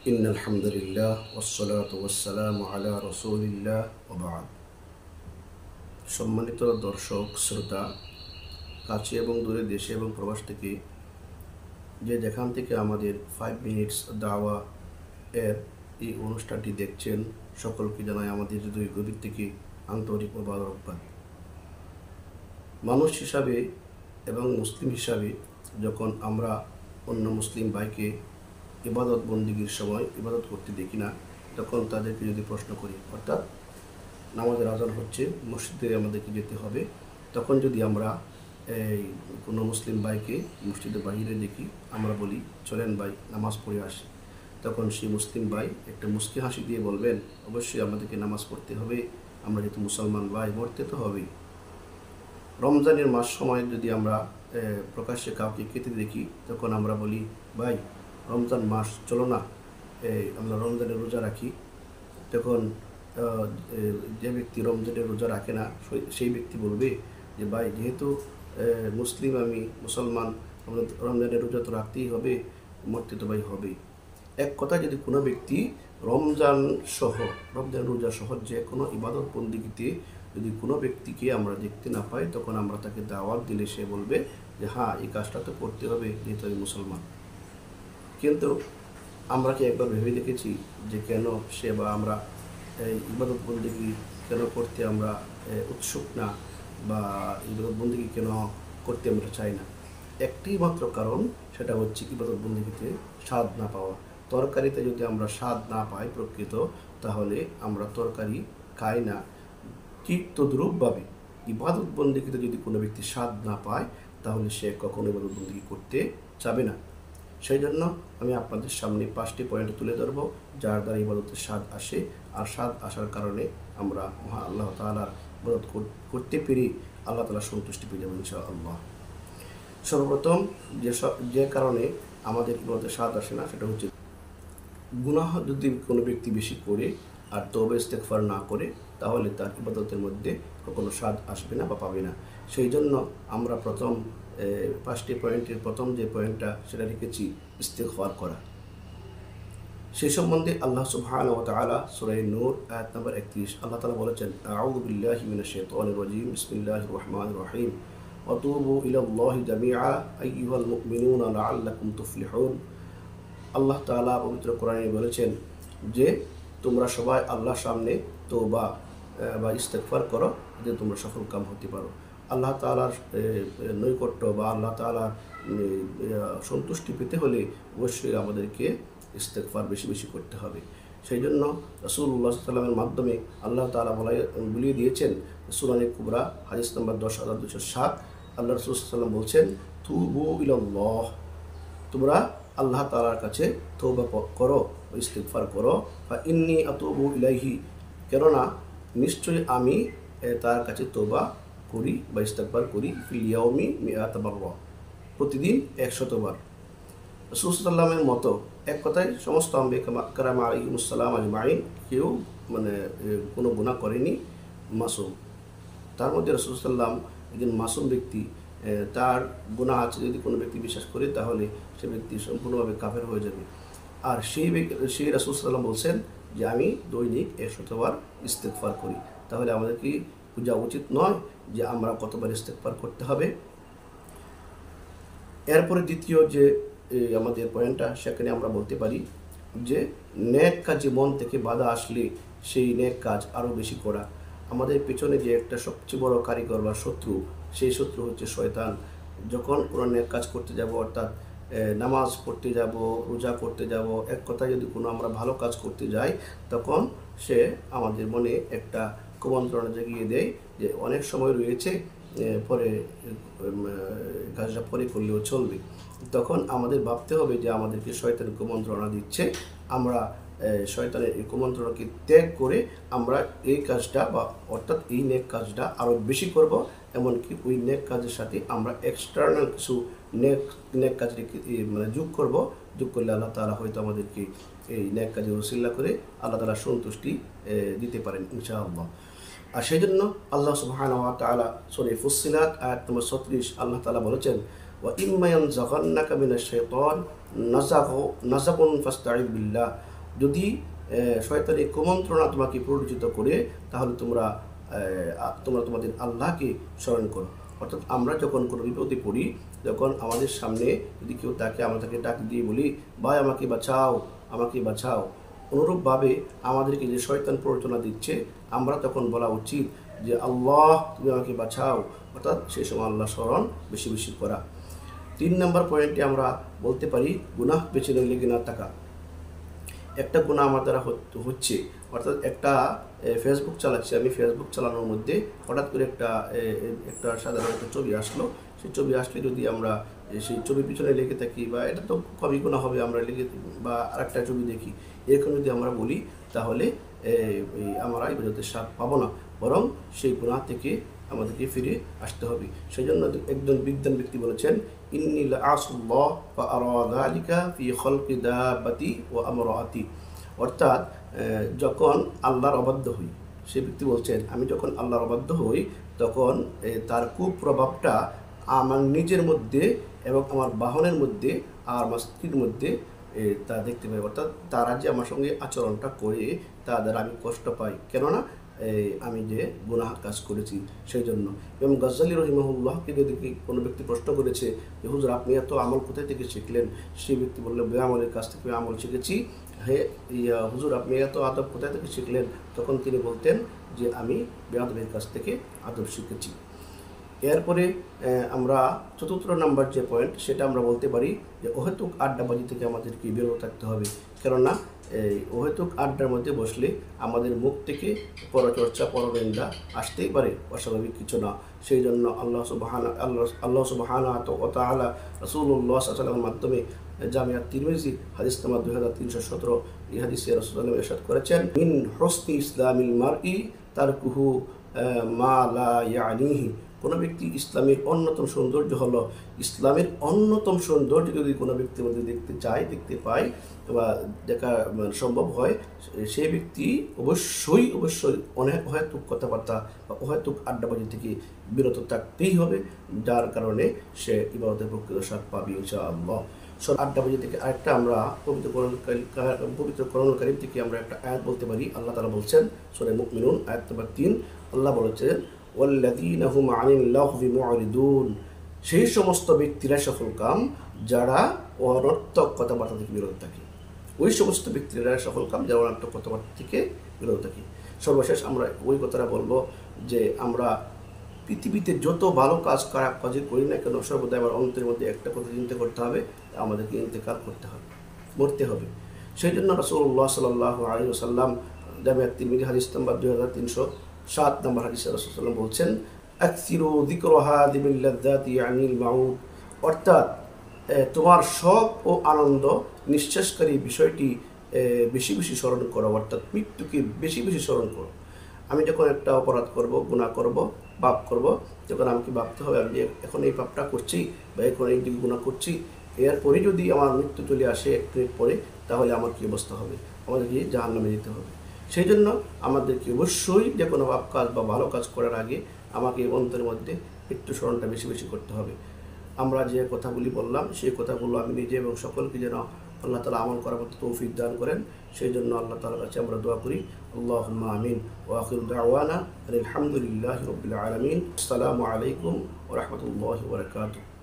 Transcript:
ইন্নাল হামদুলিল্লাহ ওয়াসসালাতু ওয়াসসালামু আলা রাসূলিল্লাহ ওয়া বা'দ। সম্মানিত দর্শক শ্রোতা, কাছে এবং দূরে, দেশে এবং প্রবাস থেকে যে যেখান থেকে আমাদের 5 মিনিটস দাওয়া এর এই অনুষ্ঠানটি দেখছেন, সকলকে জানাই আমাদের হৃদয় গভীর থেকে আন্তরিক মোবারকবাদ। মানুষ হিসাবে এবং মুসলিম হিসাবে যখন আমরা অন্য মুসলিম ভাইকে ইবাদত বন্দিগির সময় ইবাদত করতে দেখি না, তখন তাদেরকে যদি প্রশ্ন করি, অর্থাৎ নামাজের আজান হচ্ছে, মসজিদে আমাদেরকে যেতে হবে, তখন যদি আমরা কোনো মুসলিম ভাইকে মসজিদের বাইরে দেখি, আমরা বলি চলেন ভাই নামাজ পড়ে আসি, তখন সেই মুসলিম ভাই একটা মুস্কি হাসি দিয়ে বলবেন অবশ্যই আমাদেরকে নামাজ পড়তে হবে, আমরা যেহেতু মুসলমান ভাই, পড়তে তো হবেই। রমজানের মাস সময় যদি আমরা প্রকাশ্যে কাউকে খেতে দেখি, তখন আমরা বলি ভাই রমজান মাস, চলো না আমরা রমজানের রোজা রাখি। তখন যে ব্যক্তি রমজানের রোজা রাখে না, সেই ব্যক্তি বলবে যে ভাই যেহেতু মুসলিম, আমি মুসলমান, আমরা রমজানের রোজা তো রাখতেই হবে, মরতে তো ভাই হবেই। এক কথা, যদি কোনো ব্যক্তি রমজান রোজা সহ যে কোনো ইবাদত বন্দিগিতে যদি কোনো ব্যক্তিকে আমরা দেখতে না পাই, তখন আমরা তাকে দাওয়াত দিলে সে বলবে যে হ্যাঁ, এই কাজটা তো করতে হবে যেহেতু আমি মুসলমান। কিন্তু আমরা কি একবার ভেবে দেখেছি যে কেন সে বা আমরা ইবাদত বন্দিগি কেন করতে আমরা উৎসুক না, বা ইবাদত বন্দিগি কেন করতে আমরা চাই না? একটি মাত্র কারণ, সেটা হচ্ছে ইবাদত বন্দিগিতে স্বাদ না পাওয়া। তরকারিতে যদি আমরা স্বাদ না পাই প্রকৃত, তাহলে আমরা তরকারি খাই না। ঠিক তদ্রূপভাবে ইবাদত বন্দিগিতে যদি কোনো ব্যক্তি স্বাদ না পায়, তাহলে সে কখনো ইবাদত বন্দিগি করতে চাবে না। সেই জন্য আমি আপনাদের সামনে 5টি পয়েন্ট তুলে ধরবো, যার দ্বারা ইবাদতের স্বাদ আসে, আর স্বাদ আসার কারণে আমরা মহান আল্লাহ তাআলার ইবাদত করতে পেরে আল্লাহ তাআলা সন্তুষ্টি পেয়ে যাবেন ইনশাআল্লাহ। সর্বপ্রথম যে কারণে আমাদের ইবাদতের স্বাদ আসে না, সেটা হচ্ছে গুনাহ যদি কোনো ব্যক্তি বেশি করে আর তওবা ইস্তেগফার না করে, তাহলে তার ইবাদতের মধ্যে কখনো স্বাদ আসবে না বা পাবে না। সেই জন্য আমরা প্রথম 5টি পয়েন্টের প্রথম যে পয়েন্টটা, সেটা রেখেছি ইস্তেগফার করা। সেই সম্বন্ধে আল্লাহ সুবহানাহু ওয়া তাআলা সূরা নূর আয়াত নম্বর 31 আল্লাহ তাআলা বলেছেন, আউযু বিল্লাহি মিনাশ শাইতানির রাজীম, বিসমিল্লাহির রহমানির রহিম, ওয়া তুবু ইলাল্লাহি জামিআ আইয়ুহাল মুমিনুনা লাআল্লাকুম তুফলিহুন। আল্লাহ তাআলা পবিত্র কোরআনে বলেছেন যে তোমরা সবাই আল্লাহর সামনে তওবা বা ইস্তেগফার করো, যে তোমরা সফল কাম হতে পারো। আল্লাহ তাআলার নৈকট্য বা আল্লাহ তাআলার সন্তুষ্টি পেতে হলে অবশ্যই আমাদেরকে ইস্তেগফার বেশি বেশি করতে হবে। সেই জন্য রাসূলুল্লাহ সাল্লাল্লাহু আলাইহি ওয়াসাল্লামের মাধ্যমে আল্লাহ তাআলা বলিয়ে দিয়েছেন, সুনানে কুবরা হাদিস নম্বর 10207, আল্লাহ রাসূল সাল্লাল্লাহু আলাইহি ওয়াসাল্লাম বলছেন, তুবু ইলাল্লাহ, তোমরা আল্লাহ তাআলার কাছে তওবা করো, ইস্তেগফার করো। ফা ইন্নী আতুবু ইলাইহি, কেননা নিশ্চয়ই আমি তার কাছে তওবা করি বা ইস্তেগফার করি, ফিল ইয়াউমি মিআতা মাররা, প্রতিদিন 100 বার। রাসূল সাল্লাল্লাহু আলাইহি ওয়াসাল্লামের মতো, এক কথায় সমস্ত আম্বিয়া কেরাম আলাইহিমুস সালাম আজমাইন কেউ কোনো গুনাহ করেনি, মাসুম। তার মধ্যে রাসূল সাল্লাল্লাহু আলাইহি ওয়াসাল্লাম একজন মাসুম ব্যক্তি, তার গুনাহ আছে যদি কোনো ব্যক্তি বিশ্বাস করে, তাহলে সে ব্যক্তি সম্পূর্ণভাবে কাফের হয়ে যাবে। আর সেই রাসূল সাল্লাল্লাহু আলাইহি ওয়াসাল্লাম বলছেন যে আমি দৈনিক 100 বার ইস্তেগফার করি। তাহলে আমাদের কি বোঝা উচিত নয় যে আমরা কতবার ইস্তেগফার করতে হবে? এরপরে দ্বিতীয় যে আমাদের পয়েন্টটা, সেখানে আমরা বলতে পারি যে নেক কাজে মন থেকে বাধা আসলে সেই নেক কাজ আরও বেশি করা। আমাদের পেছনে যে একটা সবচেয়ে বড় কারিগর বা শত্রু, সেই শত্রু হচ্ছে শয়তান। যখন কোনো নেক কাজ করতে যাব, অর্থাৎ নামাজ পড়তে যাব, রোজা করতে যাব, এক কথায় যদি কোনো আমরা ভালো কাজ করতে যাই, তখন সে আমাদের মনে একটা কুমন্ত্রণা জাগিয়ে দেয় যে অনেক সময় রয়েছে, পরে কাজটা পরে করলেও চলবে। তখন আমাদের ভাবতে হবে যে আমাদেরকে শয়তান কুমন্ত্রণা দিচ্ছে, আমরা শয়তানের এই কুমন্ত্রণাকে ত্যাগ করে আমরা এই কাজটা বা অর্থাৎ এই নেক কাজটা আরও বেশি করব। এমনকি ওই নেক কাজের সাথে আমরা এক্সটার্নাল কিছু নেক কাজ যোগ করব। যোগ করলে আল্লাহ তাআলা হয়তো আমাদেরকে এই নেক কাজে ওসিলা করে আল্লাহ তাআলা সন্তুষ্টি দিতে পারেন ইনশাআল্লাহ। আর সেই জন্য আল্লাহ সুবহানাহু ওয়া তাআলা সূরা ফুসসিলাত আয়াত নম্বর 36 আল্লাহ তাআলা বলেছেন, ওয়া ইম্মা ইয়ানজাগান্নাকা মিনাশ শাইতান নাযাগুন ফাস্তাঈয বিল্লাহ যদি শয়তানের কুমন্ত্রণা তোমাকে প্ররোচিত করে, তাহলে তোমরা তোমাদের আল্লাহকে স্মরণ করো। অর্থাৎ আমরা যখন কোনো বিপদে পড়ি, যখন আমাদের সামনে যদি কেউ তাকে, আমরা তাকে ডাক দিয়ে বলি, ভাই আমাকে বাঁচাও, আমাকে বাঁচাও, অনুরূপভাবে আমাদেরকে যে শয়তান প্ররোচনা দিচ্ছে, আমরা তখন বলা উচিত যে আল্লাহ তুমি আমাকে বাঁচাও, অর্থাৎ সেই সময় আল্লাহ স্মরণ বেশি বেশি করা। 3 নম্বর পয়েন্টে আমরা বলতে পারি গুনাহ পেছনে লেগে না থাকা। একটা গুনাহ আমার দ্বারা হচ্ছে, অর্থাৎ একটা ফেসবুক চালাচ্ছি আমি, ফেসবুক চালানোর মধ্যে হঠাৎ করে একটা সাধারণ একটা ছবি আসলো। সেই ছবি আসলে যদি আমরা সেই ছবির পিছনে লেগে থাকি, বা এটা তো কবি গুনাহ হবে, আমরা লেগে, বা আরেকটা ছবি দেখি, এরকম যদি আমরা বলি, তাহলে আমরা ইবাদতের স্বাদ পাবো না, বরং সেই গুনাহ থেকে আমাদেরকে ফিরে আসতে হবে। সেই জন্য একজন বিদ্বান ব্যক্তি বলেছেন, ইন্নী লাআসুল্লাহ ফা আরা যালিকা ফি খালকি দাব্বাতি ওয়া আমরাতি। অর্থাৎ যখন আল্লাহর অবাধ্য হই, সে ব্যক্তি বলছেন, আমি যখন আল্লাহর অবাধ্য হই, তখন তার কুপ্রভাবটা আমার নিজের মধ্যে এবং আমার বাহনের মধ্যে আর আমার স্ত্রীর মধ্যে তা দেখতে পাই। অর্থাৎ তারা যে আমার সঙ্গে আচরণটা করে, তা দ্বারা আমি কষ্ট পাই, কেননা আমি যে গুনাহ কাজ করেছি সেই জন্য। এবং গজ্জালী রহিমাহুল্লাহকে যদি কোনো ব্যক্তি প্রশ্ন করেছে যে হুজুর আপনি এত আমল কোথায় থেকে শিখলেন, সেই ব্যক্তি বললে বেআমলের কাছ থেকে আমল শিখেছি। হে হুজুর আপনি এত আদব কোথায় থেকে শিখলেন? তখন তিনি বলতেন যে আমি বেআদবের কাছ থেকে আদব শিখেছি। এরপরে আমরা 4 নম্বর যে পয়েন্ট, সেটা আমরা বলতে পারি যে অহেতুক আড্ডাবাজি থেকে আমাদেরকে বিরত থাকতে হবে। কেননা অহেতুক আড্ডার মধ্যে বসলে আমাদের মুখ থেকে পরচর্চা, পরনিন্দা আসতেই পারে, অস্বাভাবিক কিছু না। সেই জন্য আল্লাহ সুবহানাহু ওয়া তাআলা রাসূলুল্লাহ সাল্লাল্লাহু আলাইহি ওয়াসাল্লামের মাধ্যমে জামিআত তিরমিজি হাদিস নাম্বার 2317 এই হাদিসে রাসূলুল্লাহ ইরশাদ করেছেন, মিন হুসনি ইসলামিল মারই তারকুহু মা লা ইয়ানিহি। কোনো ব্যক্তি ইসলামের অন্যতম সৌন্দর্য হলো, ইসলামের অন্যতম সৌন্দর্য যদি কোনো ব্যক্তির মধ্যে দেখতে পায় বা দেখা সম্ভব হয়, সেই ব্যক্তি অবশ্যই অহেতুক কথাবার্তা বা অহেতুক আড্ডাবাজি থেকে বিরত থাকতেই হবে, যার কারণে সে ইবাদতের প্রকৃত স্বাদ পাবে ইনশাআল্লাহ। আড্ডাবাজি থেকে আরেকটা আমরা পবিত্র কোরআনুল কারীম থেকে আমরা একটা আয়াত বলতে পারি। আল্লাহ তাআলা বলছেন সূরা মুমিনুন আয়াত নম্বর 3, আল্লাহ বলেছেন ওয়াল্লাযীনা হুম আনিল লাগবি মু'রিদুন। সেই সমস্ত ব্যক্তিরা সফল কাম যারা অনর্থক কথাবার্তা থেকে বিরত থাকে। ওই সমস্ত ব্যক্তিরা সফল কাম যারা অনর্থক কথাবার্তা থেকে বিরত থাকে। সর্বশেষ আমরা ওই কথাটা বলবো যে আমরা পৃথিবীতে যত ভালো খারাপ কাজই করি না কেন, সর্বদা আমার অন্তরের মধ্যে একটা কথা চিন্তা করতে হবে, আমাদেরকে ইন্তেকাল করতে হবে, মরতে হবে। সেই জন্য রাসূলুল্লাহ সাল্লাল্লাহু আলাইহি ওয়াসাল্লাম জামিআত তিরমিজি হাদিস নাম্বার 2307 নম্বর হাদিসে রাসূলুল্লাহ বলছেন, আকসিরু যিকরা হাযিহিল লাযযাতি আনিল মাউত। অর্থাৎ তোমার শোক ও আনন্দ নিঃশ্বাসকারী বিষয়টি বেশি বেশি স্মরণ করো, অর্থাৎ মৃত্যুকে বেশি বেশি স্মরণ করো। আমি যখন একটা অপরাধ করব, গুনাহ করব, পাপ করব, যখন আমাকে ভাবতে হবে আমি এখন এই পাপটা করছি বা এখন এই গুনাহ করছি, এরপরে যদি আমার মৃত্যু চলে আসে 1 মিনিট পরে, তাহলে আমার কী অবস্থা হবে? আমাদেরকে জাহান্নামে যেতে হবে। সেই জন্য আমাদেরকে অবশ্যই যে কোনো পাপ কাজ বা ভালো কাজ করার আগে আমাকে অন্তরের মধ্যে মৃত্যু স্মরণটা বেশি বেশি করতে হবে। আমরা যে কথাগুলি বললাম, সেই কথাগুলো আমি নিজে এবং সকলকে যেন আল্লাহ তাআলা আমল করার মতো তৌফিক দান করেন, সেই জন্য আল্লাহ তাআলার কাছে আমরা দোয়া করি। আল্লাহুম্মা আমিন। ওয়া আখিরু দাওয়ানা আলহামদুলিল্লাহি রাব্বিল আলামিন। আসসালামু আলাইকুম ওয়া রাহমাতুল্লাহি ওয়া বারাকাতুহু।